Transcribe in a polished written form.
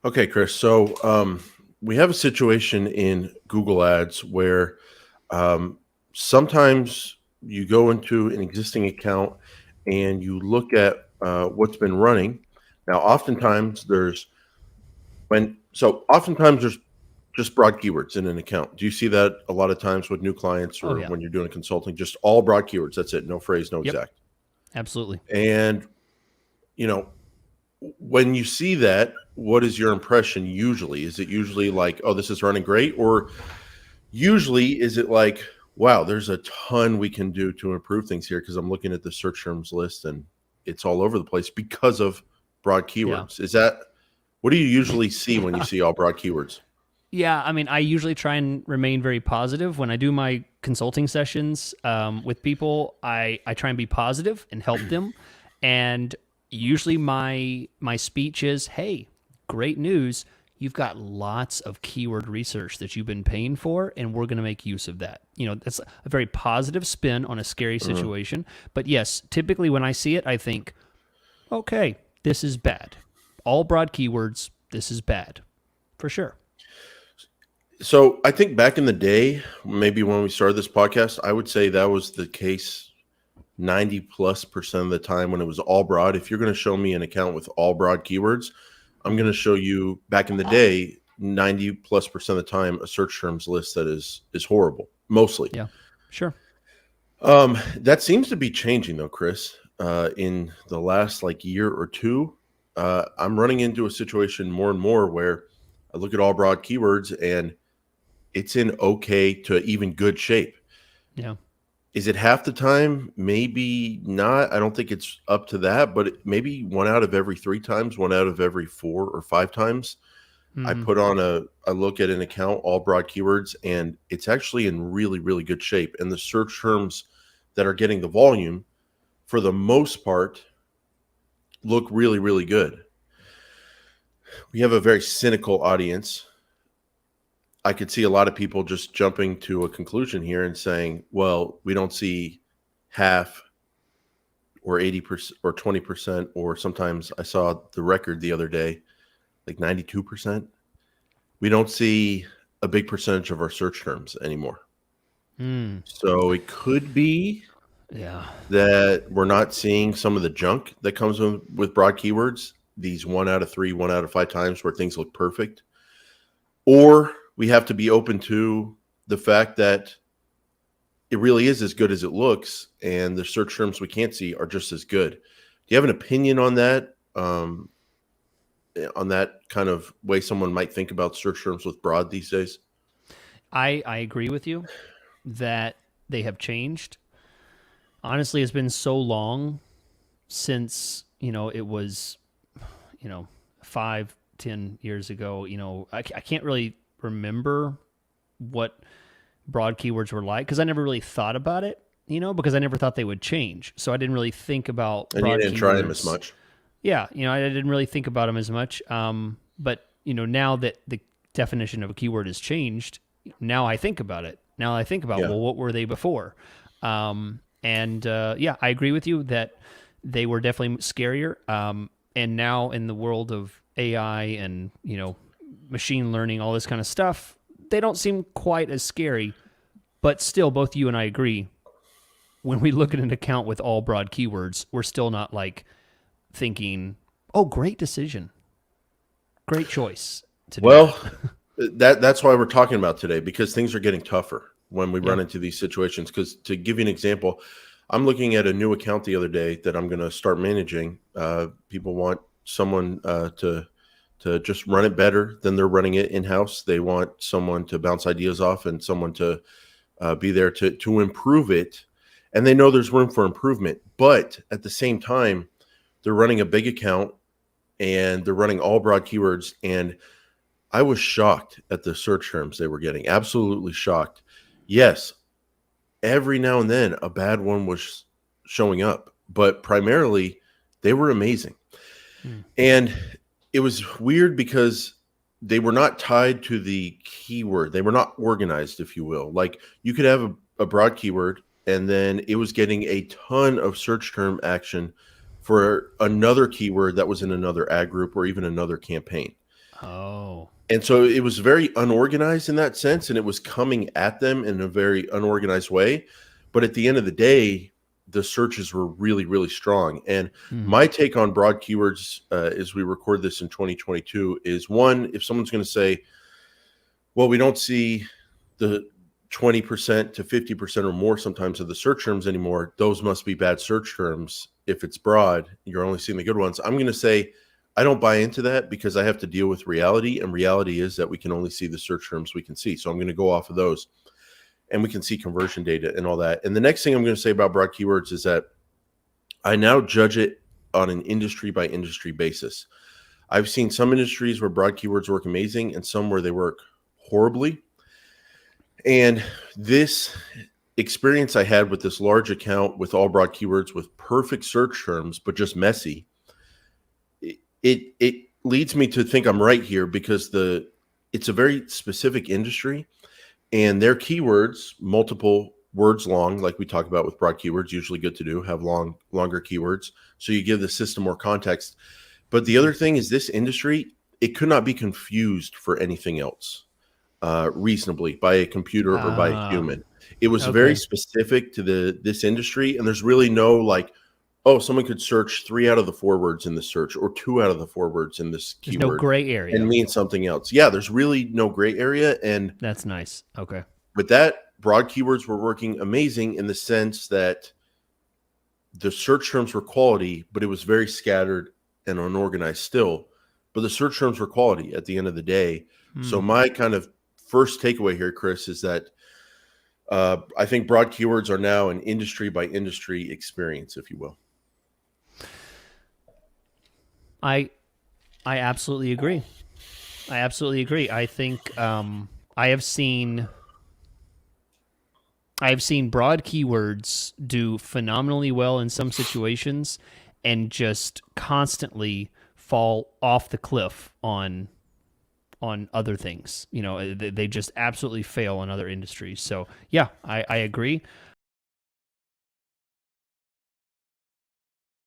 Okay, Chris. So we have a situation in Google Ads where um, sometimes you go into an existing account and you look at what's been running. Now, oftentimes there's just broad keywords in an account. Do you see that a lot of times with new clients Oh or yeah. when you're doing consulting? Just all broad keywords. That's it. No phrase, no Yep. exact. Absolutely. And you know, when you see that, what is your impression usually? Is it usually like, oh, this is running great? Or usually is it like, wow, there's a ton we can do to improve things here because I'm looking at the search terms list and it's all over the place because of broad Yeah. keywords. What do you usually see when you see all broad keywords? Yeah. I mean, I usually try and remain very positive when I do my consulting sessions with people. I try and be positive and help them, and usually my speech is, "Hey, great news! You've got lots of keyword research that you've been paying for, and we're going to make use of that." That's a very positive spin on a scary Mhm. situation. But yes, typically when I see it, I think, okay, this is bad. All broad keywords, this is bad for sure. So I think back in the day, maybe when we started this podcast, I would say that was the case 90+% of the time when it was all broad. If you're going to show me an account with all broad keywords, I'm going Mm-hmm. to show you back in the day 90+% of the time a search terms list that is horrible, mostly. Yeah, sure. That seems to be changing though, Chris. In the last like year or two, I'm running into a situation more and more where I look at all broad keywords and it's in okay to even good shape. Yeah. Is it half the time? Maybe not. I don't think it's up to that, but maybe one out of every three times, one out of every 4 or 5 times, I Mm-hmm. put on I look at an account, all broad keywords, and it's actually in really, really good shape. And the search terms that are getting the volume, for the most part, look really, really good. We have a very cynical audience. I could see a lot of people just jumping to a conclusion here and saying, well, we don't see half or 80% or 20%, or sometimes I saw the record the other day, like 92%. We don't see a big percentage of our search terms anymore. Mm. So it could be Yeah. that we're not seeing some of the junk that comes with broad keywords, these 1 out of 3, 1 out of 5 times where things look perfect. Or we have to be open to the fact that it really is as good as it looks, and the search terms we can't see are just as good. Do you have an opinion on that? On that kind of way someone might think about search terms with broad these days? I agree with you that they have changed. Honestly, it's been so long since, it was, you know, 5, 10 years ago. I can't really remember what broad keywords were like because I never really thought about it, because I never thought they would change. So I didn't really think about And you broad didn't try them as keywords. much. Yeah, I didn't really think about them as much. But now that the definition of a keyword has changed, now I think about it. Now I think about, Yeah. well, what were they before? And yeah, I agree with you that they were definitely scarier. And now in the world of AI and machine learning, all this kind of stuff, they don't seem quite as scary. But still, both you and I agree. When we look at an account with all broad keywords, we're still not like thinking, "Oh, great decision, great choice to do Well, that." that's why we're talking about today, because things are getting tougher when we Yeah. run into these situations. Because to give you an example, I'm looking at a new account the other day that I'm going to start managing. People want someone to just run it better than they're running it in house. They want someone to bounce ideas off and someone to be there to improve it. And they know there's room for improvement, but at the same time, they're running a big account and they're running all broad keywords. And I was shocked at the search terms they were getting. Absolutely shocked. Yes, every now and then a bad one was showing up, but primarily they were amazing. Hmm. And it was weird because they were not tied to the keyword. They were not organized, if you will. Like you could have a broad keyword and then it was getting a ton of search term action for another keyword that was in another ad group or even another campaign. Oh. And so it was very unorganized in that sense, and it was coming at them in a very unorganized way. But at the end of the day, the searches were really, really strong. And Hmm. my take on broad keywords as we record this in 2022 is one, if someone's going to say, well, we don't see the 20% to 50% or more sometimes of the search terms anymore, those must be bad search terms. If it's broad, you're only seeing the good ones. I'm going to say, I don't buy into that because I have to deal with reality. And reality is that we can only see the search terms we can see. So I'm going to go off of those and we can see conversion data and all that. And the next thing I'm going to say about broad keywords is that I now judge it on an industry by industry basis. I've seen some industries where broad keywords work amazing and some where they work horribly. And this experience I had with this large account with all broad keywords with perfect search terms, but just messy, it leads me to think I'm right here because it's a very specific industry and their keywords, multiple words long, like we talk about with broad keywords, usually good to do, have longer keywords. So you give the system more context. But the other thing is this industry, it could not be confused for anything else reasonably by a computer or by a Ah. human. It was very Okay. specific to this industry, and there's really no like, oh, someone could search 3 out of the 4 words in the search or 2 out of the 4 words in this There's no keyword gray and area. mean something else. Yeah, there's really no gray area. And That's nice. Okay. with that, broad keywords were working amazing in the sense that the search terms were quality, but it was very scattered and unorganized still. But the search terms were quality at the end of the day. So Hmm. my kind of first takeaway here, Chris, is that I think broad keywords are now an industry by industry experience, if you will. I I absolutely agree. I absolutely agree. I think I have seen broad keywords do phenomenally well in some situations and just constantly fall off the cliff on other things. You know, they just absolutely fail in other industries. So yeah, I agree.